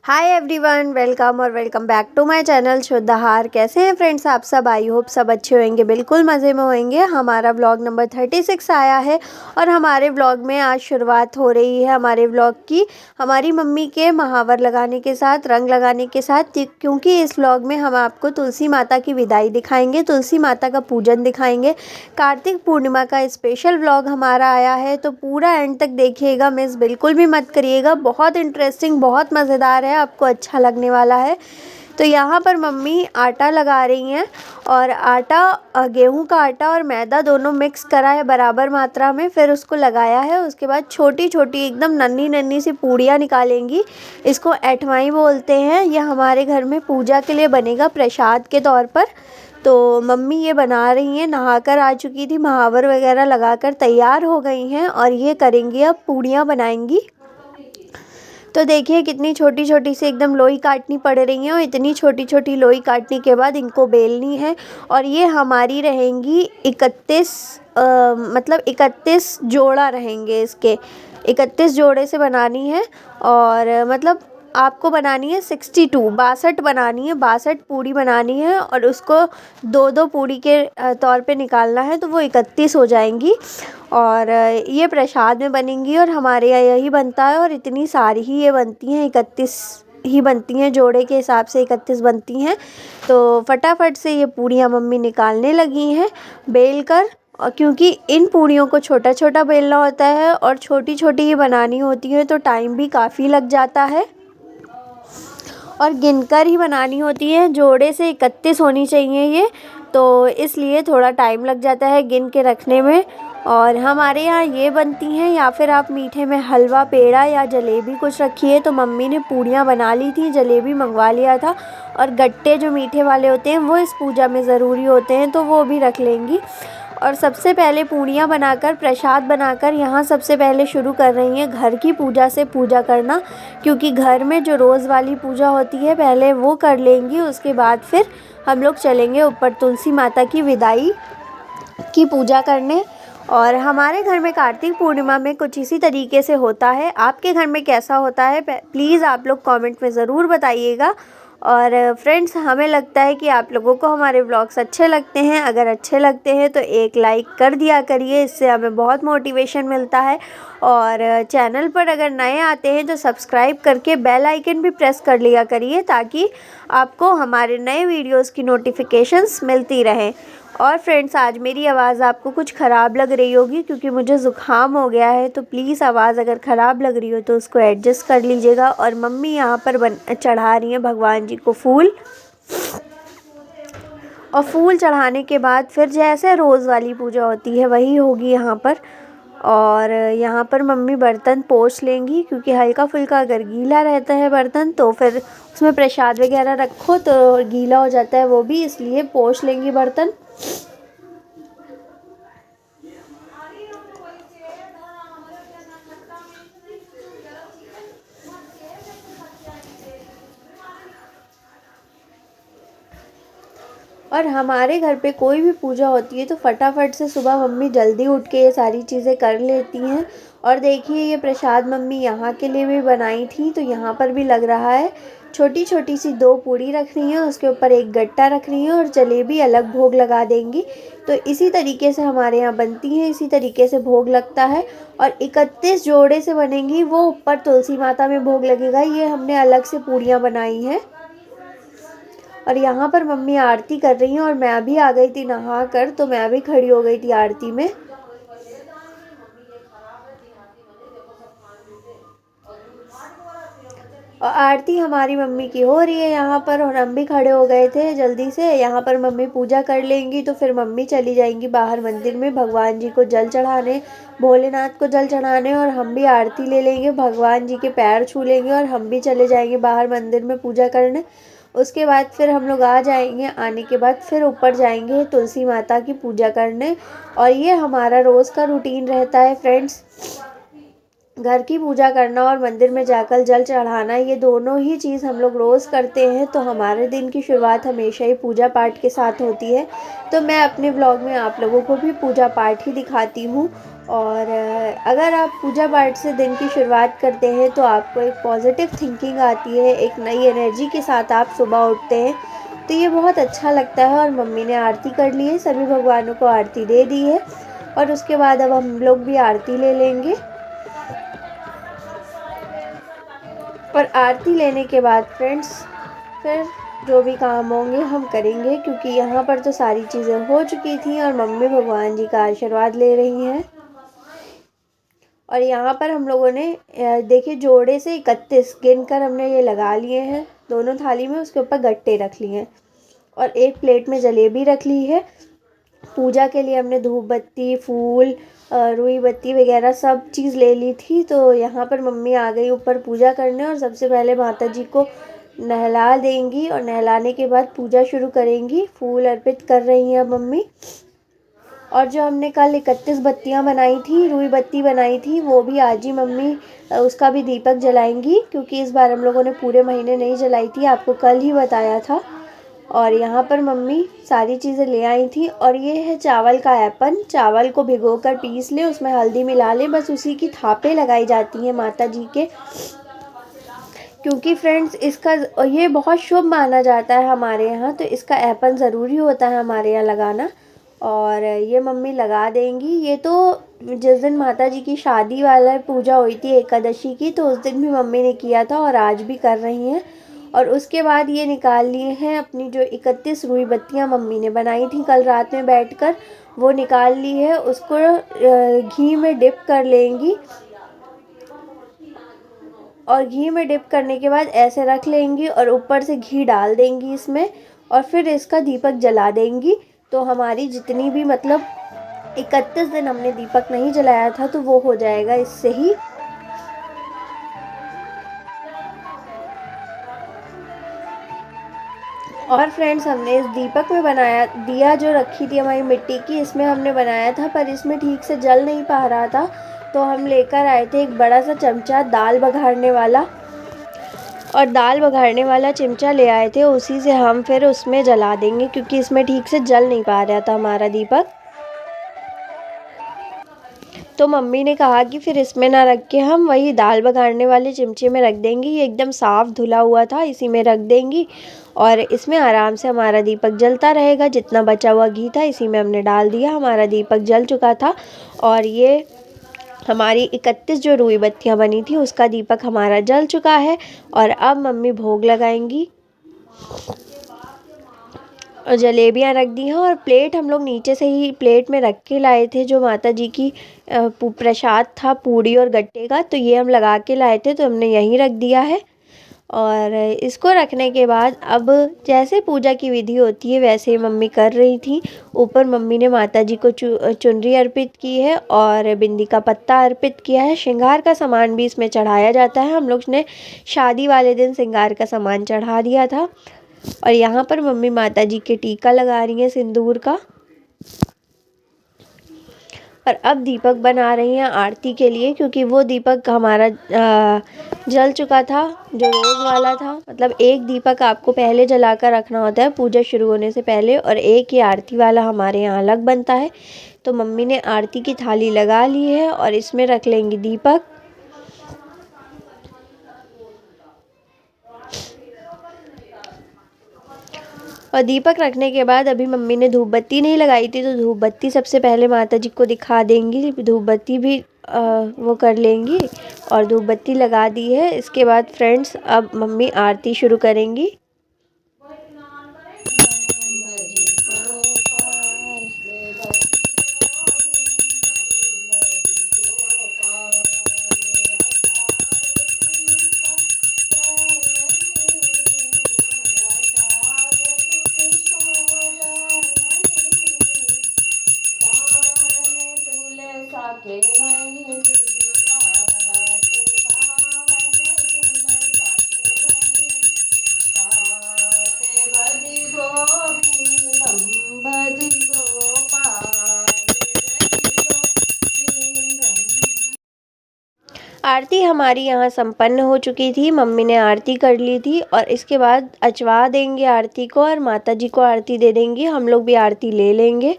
हाय everyone, welcome और welcome back to my channel Shuddh Aahar. कैसे हैं फ्रेंड्स आप सब? आई होप सब अच्छे होंगे, बिल्कुल मज़े में होंगे। हमारा व्लॉग नंबर 36 आया है और हमारे व्लॉग में आज शुरुआत हो रही है हमारे व्लॉग की हमारी मम्मी के महावर लगाने के साथ, रंग लगाने के साथ, क्योंकि इस व्लॉग में हम आपको तुलसी माता की विदाई दिखाएंगे, तुलसी माता का पूजन दिखाएंगे। कार्तिक पूर्णिमा का स्पेशल व्लॉग हमारा आया है, तो पूरा एंड तक देखिएगा, मिस बिल्कुल भी मत करिएगा। बहुत इंटरेस्टिंग, बहुत मज़ेदार है, आपको अच्छा लगने वाला है। तो यहाँ पर मम्मी आटा लगा रही हैं और आटा, गेहूं का आटा और मैदा दोनों मिक्स करा है बराबर मात्रा में, फिर उसको लगाया है। उसके बाद छोटी छोटी एकदम नन्ही नन्ही सी पूड़ियाँ निकालेंगी। इसको एठवाई बोलते हैं। यह हमारे घर में पूजा के लिए बनेगा प्रसाद के तौर पर। तो मम्मी ये बना रही हैं, नहाकर आ चुकी थी, महावर वगैरह लगाकर तैयार हो गई हैं और ये करेंगी, अब पूड़ियाँ बनाएंगी। तो देखिए कितनी छोटी छोटी सी एकदम लोई काटनी पड़ रही है और इतनी छोटी छोटी लोई काटने के बाद इनको बेलनी है। और ये हमारी रहेंगी 31, मतलब 31 जोड़ा रहेंगे इसके, 31 जोड़े से बनानी है। और मतलब आपको बनानी है 62 बनानी है, 62 पूड़ी बनानी है और उसको दो दो पूड़ी के तौर पे निकालना है, तो वो 31 हो जाएंगी। और ये प्रसाद में बनेंगी और हमारे यहाँ यही बनता है और इतनी सारी ही ये बनती हैं, 31 ही बनती हैं, जोड़े के हिसाब से 31 बनती हैं। तो फटाफट से ये पूड़ियाँ मम्मी निकालने लगी हैं बेल कर, और क्योंकि इन पूड़ियों को छोटा छोटा बेलना होता है और छोटी छोटी ही बनानी होती है, तो टाइम भी काफ़ी लग जाता है और गिनकर ही बनानी होती है। जोड़े से 31 होनी चाहिए ये, तो इसलिए थोड़ा टाइम लग जाता है गिन के रखने में। और हमारे यहाँ ये बनती हैं, या फिर आप मीठे में हलवा, पेड़ा या जलेबी कुछ रखिए। तो मम्मी ने पूड़ियाँ बना ली थी, जलेबी मंगवा लिया था, और गट्टे जो मीठे वाले होते हैं वो इस पूजा में ज़रूरी होते हैं, तो वो भी रख लेंगी। और सबसे पहले पूड़ियाँ बनाकर, प्रसाद बनाकर यहाँ सबसे पहले शुरू कर रही हैं घर की पूजा से पूजा करना, क्योंकि घर में जो रोज़ वाली पूजा होती है पहले वो कर लेंगी। उसके बाद फिर हम लोग चलेंगे ऊपर तुलसी माता की विदाई की पूजा करने। और हमारे घर में कार्तिक पूर्णिमा में कुछ इसी तरीके से होता है। आपके घर में कैसा होता है प्लीज़ आप लोग कमेंट में ज़रूर बताइएगा। और फ्रेंड्स, हमें लगता है कि आप लोगों को हमारे व्लॉग्स अच्छे लगते हैं। अगर अच्छे लगते हैं तो एक लाइक कर दिया करिए, इससे हमें बहुत मोटिवेशन मिलता है। और चैनल पर अगर नए आते हैं तो सब्सक्राइब करके बेल आइकन भी प्रेस कर लिया करिए, ताकि आपको हमारे नए वीडियोस की नोटिफिकेशंस मिलती रहें। और फ्रेंड्स, आज मेरी आवाज़ आपको कुछ ख़राब लग रही होगी क्योंकि मुझे ज़ुकाम हो गया है, तो प्लीज़ आवाज़ अगर ख़राब लग रही हो तो उसको एडजस्ट कर लीजिएगा। और मम्मी यहाँ पर चढ़ा रही हैं भगवान जी को फूल, और फूल चढ़ाने के बाद फिर जैसे रोज़ वाली पूजा होती है वही होगी यहाँ पर। और यहाँ पर मम्मी बर्तन पोंछ लेंगी, क्योंकि हल्का फुल्का अगर गीला रहता है बर्तन तो फिर उसमें प्रसाद वगैरह रखो तो गीला हो जाता है वो भी, इसलिए पोंछ लेंगी बर्तन। और हमारे घर पे कोई भी पूजा होती है तो फटाफट से सुबह मम्मी जल्दी उठ के ये सारी चीज़ें कर लेती हैं। और देखिए ये प्रसाद मम्मी यहाँ के लिए भी बनाई थी, तो यहाँ पर भी लग रहा है। छोटी छोटी सी 2 पूड़ी रख रही हैं, उसके ऊपर एक गट्टा रख रही हैं और जलेबी अलग भोग लगा देंगी। तो इसी तरीके से हमारे यहाँ बनती हैं, इसी तरीके से भोग लगता है। और 31 जोड़े से बनेंगी, वो ऊपर तुलसी माता में भोग लगेगा। ये हमने अलग से पूड़ियाँ बनाई हैं। और यहाँ पर मम्मी आरती कर रही हैं और मैं भी आ गई थी नहा कर, तो मैं भी खड़ी हो गई थी आरती में। और आरती हमारी मम्मी की हो रही है यहाँ पर, और हम भी खड़े हो गए थे जल्दी से। यहाँ पर मम्मी पूजा कर लेंगी तो फिर मम्मी चली जाएंगी बाहर मंदिर में भगवान जी को जल चढ़ाने, भोलेनाथ को जल चढ़ाने। और हम भी आरती ले लेंगे, भगवान जी के पैर छू लेंगे और हम भी चले जाएंगे बाहर मंदिर में पूजा करने। उसके बाद फिर हम लोग आ जाएंगे, आने के बाद फिर ऊपर जाएंगे तुलसी माता की पूजा करने। और ये हमारा रोज़ का रूटीन रहता है फ्रेंड्स, घर की पूजा करना और मंदिर में जाकर जल चढ़ाना, ये दोनों ही चीज़ हम लोग रोज़ करते हैं। तो हमारे दिन की शुरुआत हमेशा ही पूजा पाठ के साथ होती है। तो मैं अपने ब्लॉग में आप लोगों को भी पूजा पाठ ही दिखाती हूँ। और अगर आप पूजा पाठ से दिन की शुरुआत करते हैं तो आपको एक पॉजिटिव थिंकिंग आती है, एक नई एनर्जी के साथ आप सुबह उठते हैं, तो ये बहुत अच्छा लगता है। और मम्मी ने आरती कर ली है, सभी भगवानों को आरती दे दी है और उसके बाद अब हम लोग भी आरती ले लेंगे। और आरती लेने के बाद फ्रेंड्स फिर जो भी काम होंगे हम करेंगे, क्योंकि यहाँ पर तो सारी चीज़ें हो चुकी थी और मम्मी भगवान जी का आशीर्वाद ले रही हैं। और यहाँ पर हम लोगों ने देखिए जोड़े से 31 गिनकर हमने ये लगा लिए हैं दोनों थाली में, उसके ऊपर गट्टे रख लिए हैं और एक प्लेट में जलेबी रख ली है। पूजा के लिए हमने धूप बत्ती, फूल, रुई बत्ती वगैरह सब चीज़ ले ली थी। तो यहाँ पर मम्मी आ गई ऊपर पूजा करने और सबसे पहले माता जी को नहला देंगी और नहलाने के बाद पूजा शुरू करेंगी। फूल अर्पित कर रही हैं अब मम्मी। और जो हमने कल 31 बत्तियाँ बनाई थी, रुई बत्ती बनाई थी, वो भी आज ही मम्मी उसका भी दीपक जलाएंगी, क्योंकि इस बार हम लोगों ने पूरे महीने नहीं जलाई थी, आपको कल ही बताया था। और यहाँ पर मम्मी सारी चीज़ें ले आई थी। और ये है चावल का ऐपन, चावल को भिगोकर पीस ले, उसमें हल्दी मिला ले, बस उसी की थापें लगाई जाती हैं माता जी के, क्योंकि फ्रेंड्स इसका ये बहुत शुभ माना जाता है हमारे यहाँ, तो इसका ऐपन ज़रूरी होता है हमारे यहाँ लगाना। और ये मम्मी लगा देंगी। ये तो जिस दिन माता जी की शादी वाला पूजा हुई थी एकादशी की, तो उस दिन भी मम्मी ने किया था और आज भी कर रही हैं। और उसके बाद ये निकाल लिए हैं अपनी जो 31 रुई बत्तियाँ मम्मी ने बनाई थी कल रात में बैठकर, वो निकाल ली है। उसको घी में डिप कर लेंगी और घी में डिप करने के बाद ऐसे रख लेंगी और ऊपर से घी डाल देंगी इसमें और फिर इसका दीपक जला देंगी। तो हमारी जितनी भी 31 दिन हमने दीपक नहीं जलाया था तो वो हो जाएगा इससे ही। और फ्रेंड्स हमने इस दीपक में बनाया, दिया जो रखी थी हमारी मिट्टी की, इसमें हमने बनाया था, पर इसमें ठीक से जल नहीं पा रहा था, तो हम लेकर आए थे एक बड़ा सा चमचा दाल बघाड़ने वाला, और दाल बघाड़ने वाला चिमटा ले आए थे, उसी से हम फिर उसमें जला देंगे, क्योंकि इसमें ठीक से जल नहीं पा रहा था हमारा दीपक। तो मम्मी ने कहा कि फिर इसमें ना रख के हम वही दाल बघाड़ने वाले चिमचे में रख देंगी। ये एकदम साफ़ धुला हुआ था, इसी में रख देंगी और इसमें आराम से हमारा दीपक जलता रहेगा। जितना बचा हुआ घी था इसी में हमने डाल दिया, हमारा दीपक जल चुका था। और ये हमारी 31 जो रुई बत्तियाँ बनी थी उसका दीपक हमारा जल चुका है। और अब मम्मी भोग लगाएंगी और जलेबियाँ रख दी हैं। और प्लेट हम लोग नीचे से ही प्लेट में रख के लाए थे, जो माता जी की प्रसाद था पूड़ी और गट्टे का, तो ये हम लगा के लाए थे, तो हमने यहीं रख दिया है। और इसको रखने के बाद अब जैसे पूजा की विधि होती है वैसे ही मम्मी कर रही थी। ऊपर मम्मी ने माता जी को चुनरी अर्पित की है और बिंदी का पत्ता अर्पित किया है। श्रृंगार का सामान भी इसमें चढ़ाया जाता है, हम लोग ने शादी वाले दिन श्रृंगार का सामान चढ़ा दिया था। और यहाँ पर मम्मी माता जी के टीका लगा रही हैं सिंदूर का। और अब दीपक बना रही हैं आरती के लिए, क्योंकि वो दीपक हमारा जल चुका था जो रोज़ वाला था। मतलब एक दीपक आपको पहले जला कर रखना होता है पूजा शुरू होने से पहले, और एक ही आरती वाला हमारे यहाँ अलग बनता है। तो मम्मी ने आरती की थाली लगा ली है और इसमें रख लेंगी दीपक। और दीपक रखने के बाद अभी मम्मी ने धूप बत्ती नहीं लगाई थी, तो धूप बत्ती सबसे पहले माता जी को दिखा देंगी, धूप बत्ती भी वो कर लेंगी। और धूप बत्ती लगा दी है। इसके बाद फ्रेंड्स अब मम्मी आरती शुरू करेंगी। आरती हमारी यहाँ संपन्न हो चुकी थी, मम्मी ने आरती कर ली थी और इसके बाद अचवा देंगे आरती को और माता जी को आरती दे देंगी। हम लोग भी आरती ले लेंगे।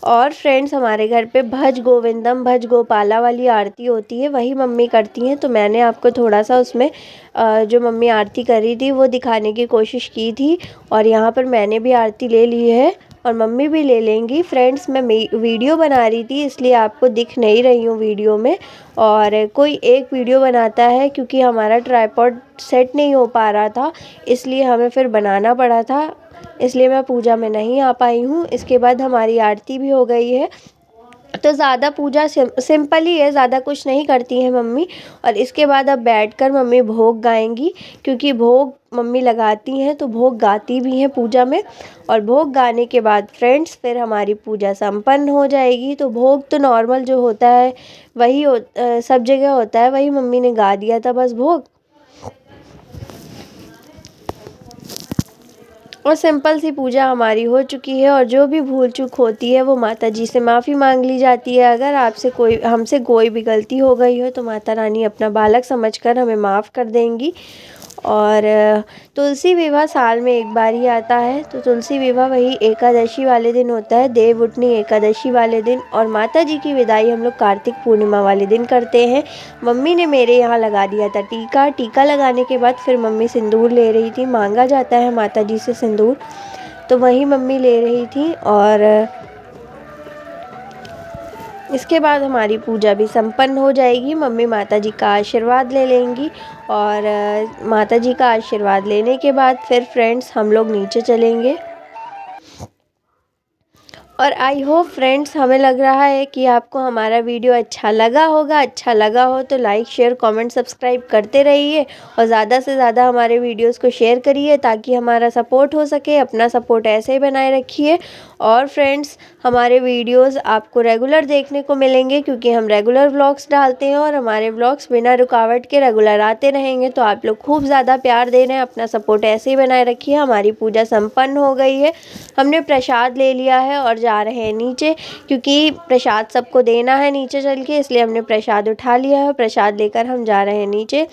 और फ्रेंड्स हमारे घर पे भज गोविंदम भज गोपाला वाली आरती होती है, वही मम्मी करती हैं। तो मैंने आपको थोड़ा सा उसमें जो मम्मी आरती कर रही थी वो दिखाने की कोशिश की थी। और यहाँ पर मैंने भी आरती ले ली है और मम्मी भी ले लेंगी। फ्रेंड्स मैं वीडियो बना रही थी इसलिए आपको दिख नहीं रही हूँ वीडियो में। और कोई एक वीडियो बनाता है क्योंकि हमारा ट्राइपॉड सेट नहीं हो पा रहा था, इसलिए हमें फिर बनाना पड़ा था, इसलिए मैं पूजा में नहीं आ पाई हूँ। इसके बाद हमारी आरती भी हो गई है। तो ज़्यादा पूजा सिंपल ही है, ज़्यादा कुछ नहीं करती है मम्मी। और इसके बाद अब बैठकर मम्मी भोग गाएंगी, क्योंकि भोग मम्मी लगाती हैं तो भोग गाती भी हैं पूजा में। और भोग गाने के बाद फ्रेंड्स फिर हमारी पूजा संपन्न हो जाएगी। तो भोग तो नॉर्मल जो होता है वही सब जगह होता है, वही मम्मी ने गा दिया था बस भोग। और सिंपल सी पूजा हमारी हो चुकी है। और जो भी भूल चूक होती है वो माता जी से माफ़ी मांग ली जाती है। अगर हमसे कोई भी गलती हो गई हो तो माता रानी अपना बालक समझकर हमें माफ़ कर देंगी। और तुलसी विवाह साल में एक बार ही आता है। तो तुलसी विवाह वही एकादशी वाले दिन होता है, देवउठनी एकादशी वाले दिन। और माता जी की विदाई हम लोग कार्तिक पूर्णिमा वाले दिन करते हैं। मम्मी ने मेरे यहाँ लगा दिया था टीका। टीका लगाने के बाद फिर मम्मी सिंदूर ले रही थी, मांगा जाता है माता जी से सिंदूर, तो वही मम्मी ले रही थी। और इसके बाद हमारी पूजा भी संपन्न हो जाएगी। मम्मी माता जी का आशीर्वाद ले लेंगी। और माता जी का आशीर्वाद लेने के बाद फिर फ्रेंड्स हम लोग नीचे चलेंगे। और आई होप फ्रेंड्स हमें लग रहा है कि आपको हमारा वीडियो अच्छा लगा होगा। अच्छा लगा हो तो लाइक शेयर कमेंट सब्सक्राइब करते रहिए और ज़्यादा से ज़्यादा हमारे वीडियोस को शेयर करिए ताकि हमारा सपोर्ट हो सके। अपना सपोर्ट ऐसे ही बनाए रखिए। और फ्रेंड्स हमारे वीडियोस आपको रेगुलर देखने को मिलेंगे, क्योंकि हम रेगुलर व्लॉग्स डालते हैं और हमारे व्लॉग्स बिना रुकावट के रेगुलर आते रहेंगे। तो आप लोग खूब ज़्यादा प्यार दे रहे हैं, अपना सपोर्ट ऐसे ही बनाए रखिए। हमारी पूजा संपन्न हो गई है, हमने प्रसाद ले लिया है और जा रहे हैं नीचे, क्योंकि प्रसाद सबको देना है नीचे चल के, इसलिए हमने प्रसाद उठा लिया है। प्रसाद लेकर हम जा रहे हैं नीचे।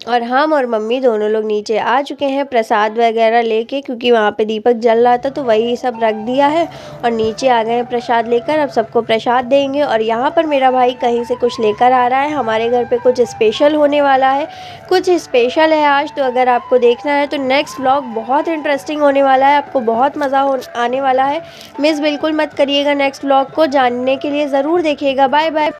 और हम और मम्मी दोनों लोग नीचे आ चुके हैं प्रसाद वगैरह लेके, क्योंकि वहाँ पे दीपक जल रहा था तो वही सब रख दिया है और नीचे आ गए हैं प्रसाद लेकर। अब सबको प्रसाद देंगे। और यहाँ पर मेरा भाई कहीं से कुछ लेकर आ रहा है। हमारे घर पे कुछ स्पेशल होने वाला है, कुछ स्पेशल है आज। तो अगर आपको देखना है तो नेक्स्ट व्लॉग बहुत इंटरेस्टिंग होने वाला है, आपको बहुत मज़ा आने वाला है। मिस बिल्कुल मत करिएगा, नेक्स्ट व्लॉग को जानने के लिए ज़रूर देखिएगा। Bye bye.